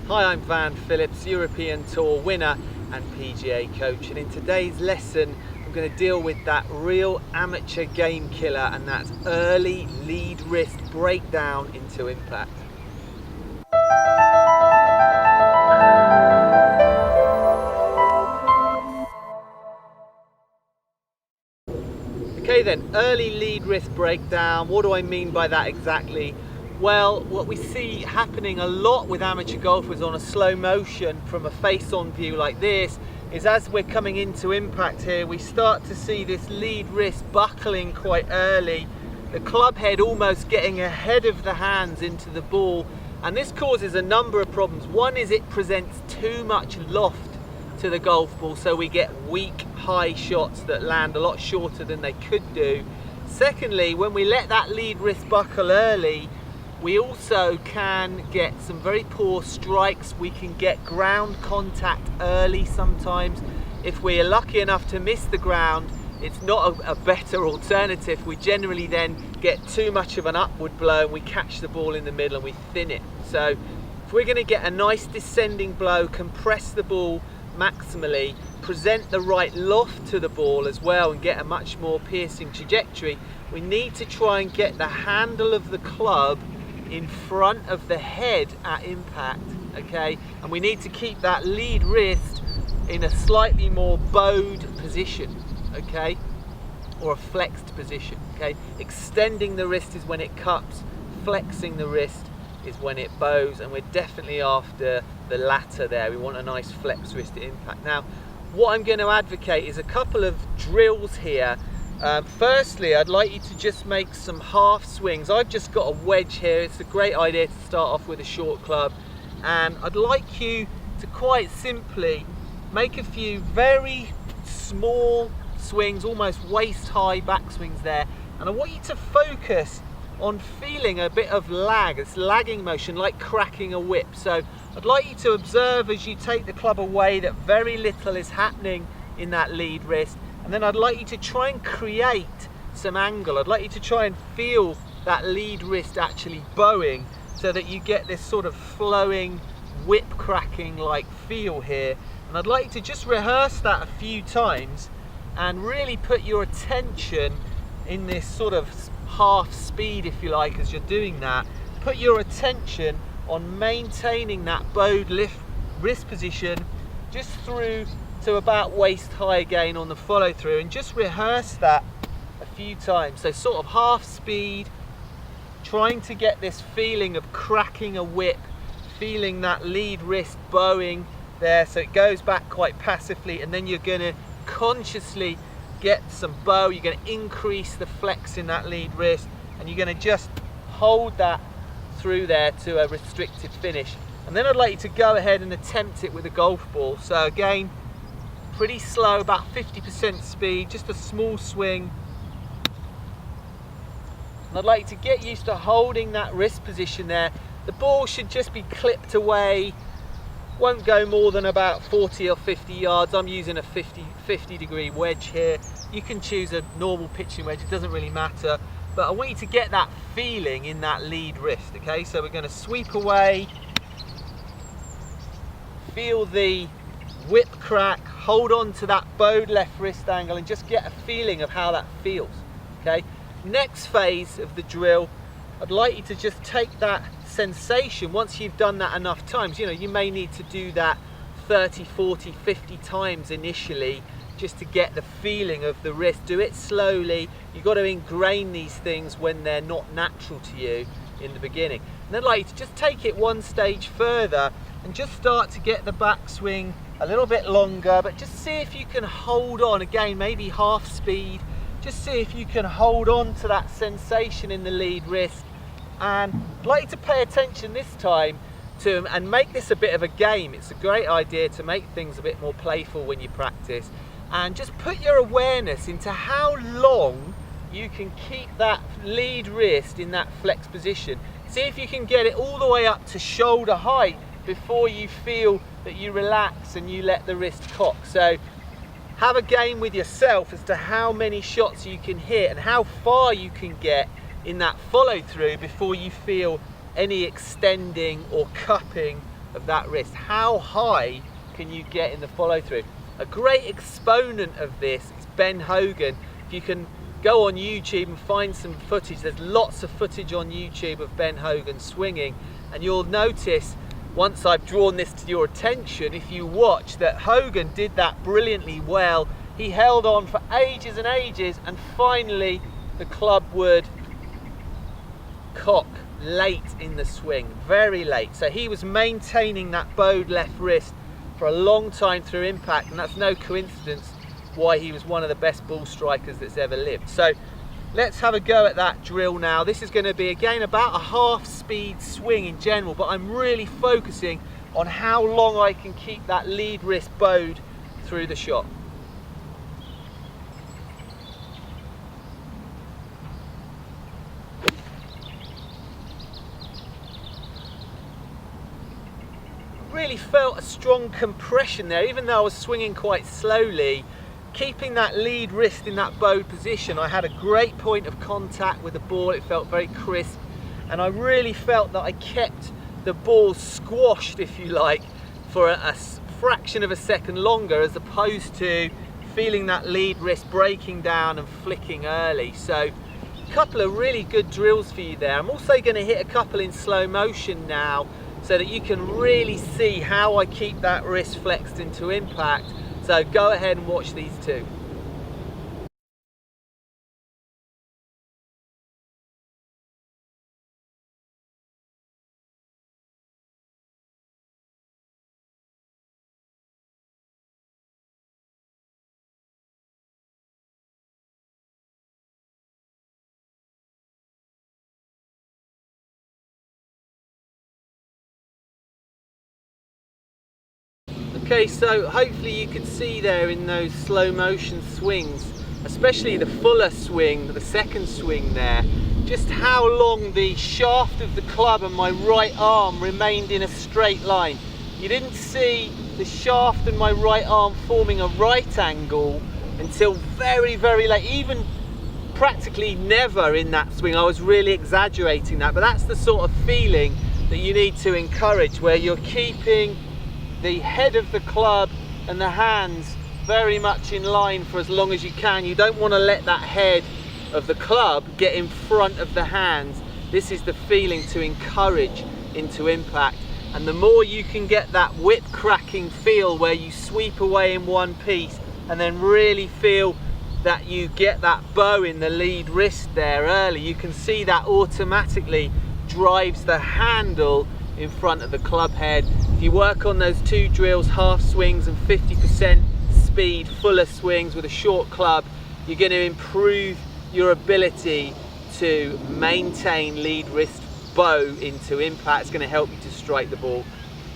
Hi, I'm Van Phillips, European Tour winner and PGA coach, and in today's lesson I'm going to deal with that real amateur game killer, and that's early lead wrist breakdown into impact. Okay then, early lead wrist breakdown, what do I mean by that exactly? Well, what we see happening a lot with amateur golfers on a slow motion from a face-on view like this is, as we're coming into impact here, we start to see this lead wrist buckling quite early, the club head almost getting ahead of the hands into the ball, and this causes a number of problems. One is it presents too much loft to the golf ball, so we get weak high shots that land a lot shorter than they could do. Secondly, when we let that lead wrist buckle early, we also can get some very poor strikes. We can get ground contact early sometimes. If we're lucky enough to miss the ground, it's not a better alternative. We generally then get too much of an upward blow and we catch the ball in the middle and we thin it. So if we're going to get a nice descending blow, compress the ball maximally, present the right loft to the ball as well, and get a much more piercing trajectory, we need to try and get the handle of the club in front of the head at impact, okay? And we need to keep that lead wrist in a slightly more bowed position, okay? Or a flexed position, okay? Extending the wrist is when it cups, flexing the wrist is when it bows, and we're definitely after the latter there. We want a nice flex wrist at impact. Now, what I'm going to advocate is a couple of drills here. Firstly, I'd like you to just make some half swings. I've just got a wedge here. It's a great idea to start off with a short club, and I'd like you to quite simply make a few very small swings, almost waist high backswings there, and I want you to focus on feeling a bit of lag. It's lagging motion, like cracking a whip. So I'd like you to observe as you take the club away that very little is happening in that lead wrist. And then I'd like you to try and create some angle. I'd like you to try and feel that lead wrist actually bowing, so that you get this sort of flowing, whip cracking like feel here. And I'd like you to just rehearse that a few times and really put your attention in this sort of half speed, if you like, as you're doing that. Put your attention on maintaining that bowed lift wrist position just through to about waist high again on the follow through, and just rehearse that a few times. So sort of half speed, trying to get this feeling of cracking a whip, feeling that lead wrist bowing there, so it goes back quite passively, and then you're going to consciously get some bow. You're going to increase the flex in that lead wrist, and you're going to just hold that through there to a restricted finish. And then I'd like you to go ahead and attempt it with a golf ball. So again, pretty slow, about 50% speed, just a small swing. And I'd like you to get used to holding that wrist position there. The ball should just be clipped away, won't go more than about 40 or 50 yards. I'm using a 50 degree wedge here. You can choose a normal pitching wedge, it doesn't really matter. But I want you to get that feeling in that lead wrist, okay? So we're going to sweep away, feel the whip crack, hold on to that bowed left wrist angle, and just get a feeling of how that feels, okay? Next phase of the drill, I'd like you to just take that sensation. Once you've done that enough times, you know, you may need to do that 30, 40, 50 times initially just to get the feeling of the wrist. Do it slowly. You've got to ingrain these things when they're not natural to you in the beginning. And then I'd like you to just take it one stage further and just start to get the backswing a little bit longer, but just see if you can hold on, again, maybe half speed. Just see if you can hold on to that sensation in the lead wrist. And I'd like you to pay attention this time to, and make this a bit of a game. It's a great idea to make things a bit more playful when you practice, and just put your awareness into how long you can keep that lead wrist in that flex position. See if you can get it all the way up to shoulder height before you feel that you relax and you let the wrist cock. So have a game with yourself as to how many shots you can hit and how far you can get in that follow through before you feel any extending or cupping of that wrist. How high can you get in the follow through? A great exponent of this is Ben Hogan. If you can go on YouTube and find some footage, there's lots of footage on YouTube of Ben Hogan swinging, and you'll notice once I've drawn this to your attention, if you watch, that Hogan did that brilliantly well. He held on for ages and ages, and finally the club would cock late in the swing, very late. So he was maintaining that bowed left wrist for a long time through impact, and that's no coincidence why he was one of the best ball strikers that's ever lived. So let's have a go at that drill now. This is going to be again about a half speed swing in general, but I'm really focusing on how long I can keep that lead wrist bowed through the shot. Really felt a strong compression there, even though I was swinging quite slowly. Keeping that lead wrist in that bowed position, I had a great point of contact with the ball. It felt very crisp, and I really felt that I kept the ball squashed, if you like, for a fraction of a second longer, as opposed to feeling that lead wrist breaking down and flicking early. So a couple of really good drills for you there. I'm also going to hit a couple in slow motion now, so that you can really see how I keep that wrist flexed into impact. So go ahead and watch these two. Okay, so hopefully you could see there in those slow motion swings, especially the fuller swing, the second swing there, just how long the shaft of the club and my right arm remained in a straight line. You didn't see the shaft and my right arm forming a right angle until very, very late, even practically never in that swing. I was really exaggerating that, but that's the sort of feeling that you need to encourage, where you're keeping the head of the club and the hands very much in line for as long as you can. You don't want to let that head of the club get in front of the hands. This is the feeling to encourage into impact. And the more you can get that whip cracking feel, where you sweep away in one piece and then really feel that you get that bow in the lead wrist there early, you can see that automatically drives the handle in front of the club head. If you work on those two drills, half swings and 50% speed, fuller swings with a short club, you're going to improve your ability to maintain lead wrist bow into impact. It's going to help you to strike the ball.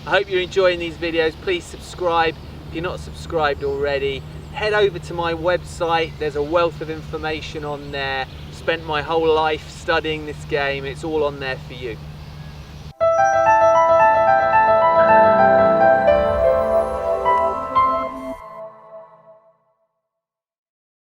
I hope you're enjoying these videos. Please subscribe if you're not subscribed already. Head over to my website. There's a wealth of information on there. Spent my whole life studying this game. It's all on there for you.